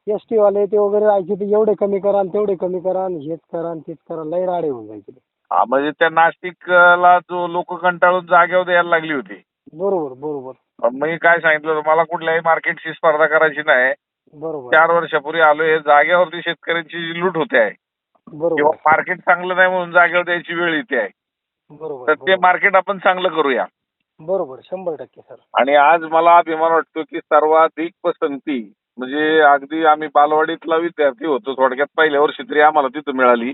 ST वाले ते वगैरे जायचे ते एवढे कमी करा आणि तेवढे कमी करा आणि हेच करा आणि तेच करा, लय राडे होऊन जायचे ते. हा, म्हणजे त्या नाशिकला जो लोक कंटाळून जागेवर द्यायला लागली होती. बरोबर बरोबर मी काय सांगितलं होतं, मला कुठल्याही मार्केटशी स्पर्धा करायची नाही. बरोबर 4 वर्षापूर्वी आलो, हे जागेवरती शेतकऱ्यांची जी लूट होते आहे किंवा बरोबर मार्केट चांगलं नाही म्हणून जागेवर द्यायची वेळ येते आहे. बरोबर तर ते बरोबर मार्केट आपण चांगलं करूया. बरोबर 100% सर. आणि आज मला अभिमान वाटतो की सर्वाधिक पसंती म्हणजे अगदी आम्ही बालवाडीतला विद्यार्थी होतो, थोडक्यात पहिल्या वर्षी तरी आम्हाला तिथं मिळाली.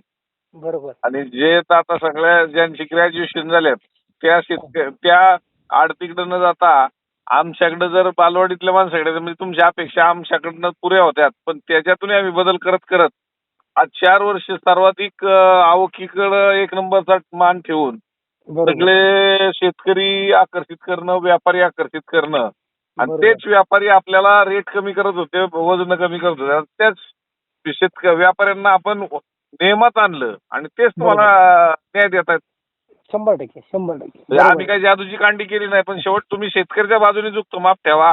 बरोबर आणि जे आता सगळ्या ज्यांची ग्रॅज्युएशन झाल्यात त्या आडतीकडे न जाता आमच्याकडे जर बालवाडीतल्या माणसाकडे म्हणजे तुमच्या अपेक्षा आमच्याकडनं पुऱ्या होत्यात, पण त्याच्यातून आम्ही बदल करत करत आज 4 वर्ष सर्वाधिक आवकीकडं 1 नंबरचा मान ठेवून बरोबर सगळे शेतकरी आकर्षित करणं, व्यापारी आकर्षित करणं आणि बरोबर तेच व्यापारी आपल्याला रेट कमी करत होते, वजन कमी करत होते. त्याच व्यापाऱ्यांना आपण नियमात आणलं आणि तेच तुम्हाला न्याय देत आहेत. 100% 100% म्हणजे बरोबर आम्ही काही जादूची कांडी केली नाही, पण शेवट तुम्ही शेतकऱ्याच्या बाजूने झुकतो, माफ ठेवा.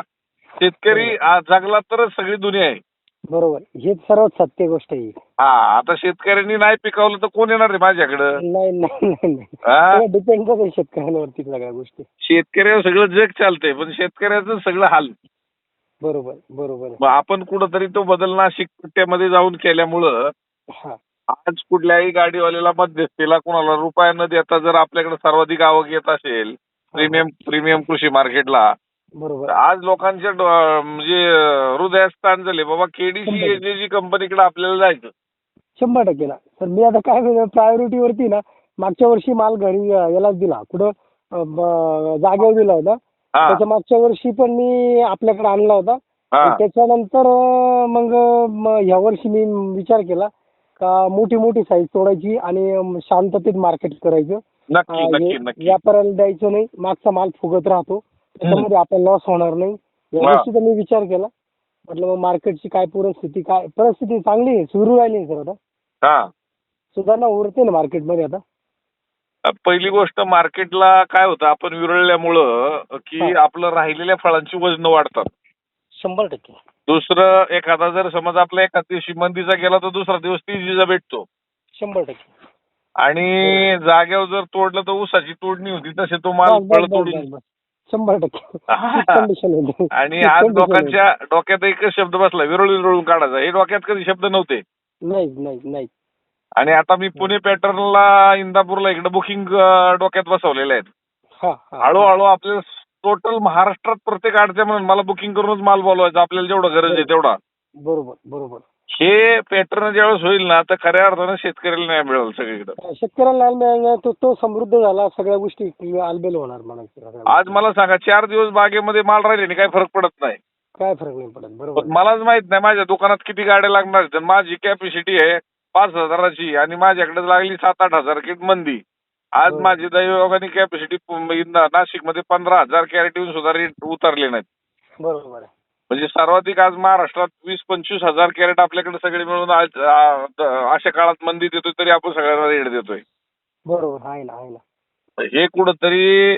शेतकरी जगला तरच सगळी दुनिया आहे. बरोबर हेच सर्वात सत्य गोष्ट आहे. हा, आता शेतकऱ्यांनी नाही पिकवलं तर कोण येणार आहे माझ्याकडं? नाही नाही नाही नाही हा? सगळं डिपेंड आहे शेतकऱ्यांवरती सगळ्या गोष्टी. शेतकऱ्यावर सगळं जग चालतंय, पण शेतकऱ्याचं सगळं हाल. बरोबर बरोबर मग आपण कुठंतरी तो बदल नाशिक पट्ट्यामध्ये जाऊन केल्यामुळं हा आज कुठल्याही गाडीवाल्याला मध्यस्थीला कोणाला रुपया न देता जर आपल्याकडे सर्वाधिक आवक येत असेल प्रीमियम कृषी मार्केटला, बरोबर तर आज लोकांच्या म्हणजे हृदयात स्थान झाले बाबा केडीसी एजन्सी कंपनीकडे आपल्याला जायचं. 100% ना सर. मी आता काय प्रायोरिटी वरती ना मागच्या वर्षी माल घरी यालाच दिला, कुठं जागेवर दिला होता. हा त्याच्या मागच्या वर्षी पण मी आपल्याकडे आणला होता. हा आणि त्याच्यानंतर मग ह्या वर्षी मी विचार केला का मोठी मोठी साईज तोडायची आणि शांततेत मार्केट करायचं. नक्की नक्की नक्की. व्यापाऱ्याला द्यायचं नाही, मागचा माल फुगत राहतो, त्याच्यामध्ये आपला लॉस होणार नाही या हा. गोष्टीचा मी विचार केला. म्हटलं मग मार्केटची काय परिस्थिती चांगली आहे, सुरू राहिली सर. आता हा, सुधारणा उरते ना मार्केटमध्ये आता. पहिली गोष्ट मार्केटला काय होतं, आपण विरळल्यामुळं की आपलं राहिलेल्या फळांची वजन वाढतात. 100% दुसरं, एखादा जर समज आपला एखाद दिवशी मंदीचा गेला तर दुसरा दिवस तेजीचा भेटतो. 100% आणि जागेवर जर तोडलं तर ऊसाची तोडणी होती तसे तो माल फळ तोडून 100% कंडिशन होती. आणि आज लोकांच्या डोक्यात एकच शब्द बसला, विरळून काढायचा. हे डोक्यात कधी शब्द नव्हते. नाही नाही नाही आणि आता मी पुणे पॅटर्नला, इंदापूरला इकडे बुकिंग डोक्यात बसवलेले आहेत. हा हळूहळू आपल्याला टोटल महाराष्ट्रात प्रत्येक आडत्या म्हणून मला बुकिंग करूनच माल बोलवायचा, आपल्याला जेवढं गरज आहे तेवढा. बरोबर बरोबर हे पॅटर्न ज्यावेळेस होईल ना तर खऱ्या अर्थानं शेतकऱ्याला नाही मिळेल सगळीकडे. शेतकऱ्याला नाही तो समृद्ध झाला, सगळ्या गोष्टी आलबेल होणार म्हणायचं. आज मला सांगा 4 दिवस बागेमध्ये माल राहिले काही फरक पडत नाही. काय फरक नाही पडत. बरोबर पण मलाच माहित नाही माझ्या दुकानात किती गाड्या लागणार आहेत. माझी कॅपॅसिटी आहे 5,000ची आणि माझ्याकडे लागली 7-8 हजार किट मंदी. आज माझी दैवयोगाने कॅपॅसिटी नाशिकमध्ये 15,000 कॅरेट येऊन सुद्धा रेट उतरले नाहीत. बरोबर आहे. म्हणजे सर्वाधिक आज महाराष्ट्रात 20-25 हजार कॅरेट आपल्याकडे सगळे मिळून अशा काळात मंदी देतोय तरी आपण सगळ्यांना रेट देतोय. बरोबर आहे ना. हे कुठंतरी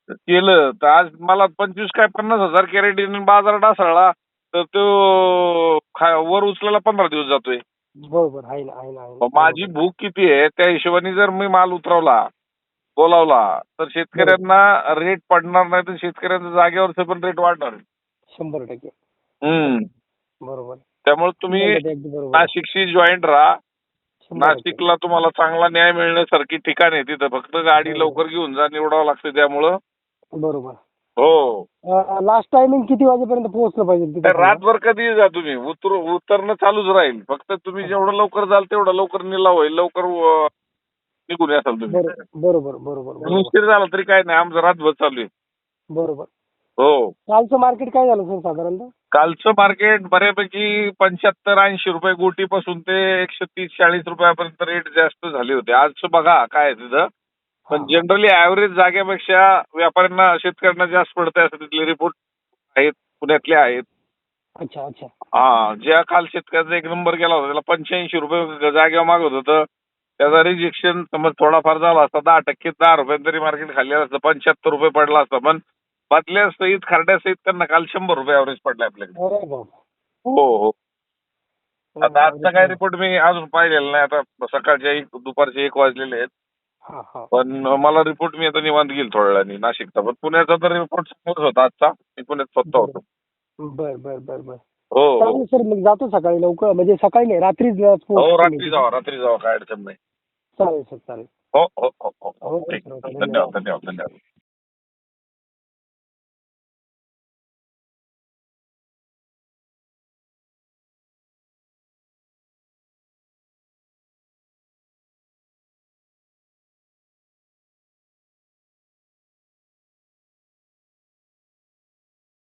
केलं तर आज मला 25 काय 50 हजार कॅरेट बाजार ढासळला तर तो वर उचलायला 15 दिवस जातोय. बरोबर आहे ना. माझी भूक किती आहे त्या हिशोबाने जर मी माल उतरवला, बोलावला तर शेतकऱ्यांना रेट पडणार नाही, तर शेतकऱ्यांच्या जागेवरचे पण रेट वाढणार. 100% बरोबर. त्यामुळे तुम्ही बरोबर नाशिकशी जॉईंट राहा. 100%. नाशिकला तुम्हाला चांगला न्याय मिळण्यासारखी ठिकाण आहे, तिथं फक्त गाडी लवकर घेऊन जा, निवडावं लागतं त्यामुळं. बरोबर. हो, लास्ट टायमिंग किती वाजेपर्यंत पोहोचलं पाहिजे तिथे? रातभर कधी जा तुम्ही, उतरणं चालूच राहील. फक्त तुम्ही जेवढं लवकर जाल तेवढं लवकर निलाव होईल, लवकर निघून याल तुम्ही. बरोबर उशीर झाला तरी काय नाही, आमचं रातभर चालू आहे. बरोबर. हो, कालचं मार्केट काय झालं सर साधारणतः? कालचं मार्केट बऱ्यापैकी 75-80 रुपये गोटीपासून ते 130-40 रुपयापर्यंत रेट जास्त झाले होते. आजचं बघा काय आहे तिथं, पण जनरली ऍव्हरेज जागेपेक्षा व्यापाऱ्यांना, शेतकऱ्यांना जास्त पडतंय असं तिथले रिपोर्ट आहेत, पुण्यातले आहेत. अच्छा. हा, ज्या काल शेतकऱ्याचा 1 नंबर गेला होता त्याला 85 रुपये जागेवर मागत होतं. त्याचा रिजेक्शन समज थोडाफार झाला असता 10% 10 रुपये तरी मार्केट खाल्लेलं असतं, 75 रुपये पडला असता. पण बदल्या सहित खरड्या सहित त्यांना काल 100 रुपये ऍव्हरेज पडले आपल्याकडे. अरे बाप. हो. आता आजचा काय रिपोर्ट मी अजून पाहिलेला नाही. आता सकाळचे दुपारचे 1 वाजलेले आहेत. हा हा पण मला रिपोर्ट मी आता निवांत घेईल थोड्या वेळाने नाशिकचा. पण पुण्याचा तर रिपोर्ट समोरच होता आजचा. मी पुण्यात स्वतः होतो. बर बर बर बर हो हो चालेल सर, मग जातो सकाळी लवकर, म्हणजे सकाळी नाही, रात्रीच हो, रात्री जावा काय अडचण नाही. चालेल सर, चालेल. हो हो हो हो हो हो ठीक. सर, धन्यवाद धन्यवाद धन्यवाद.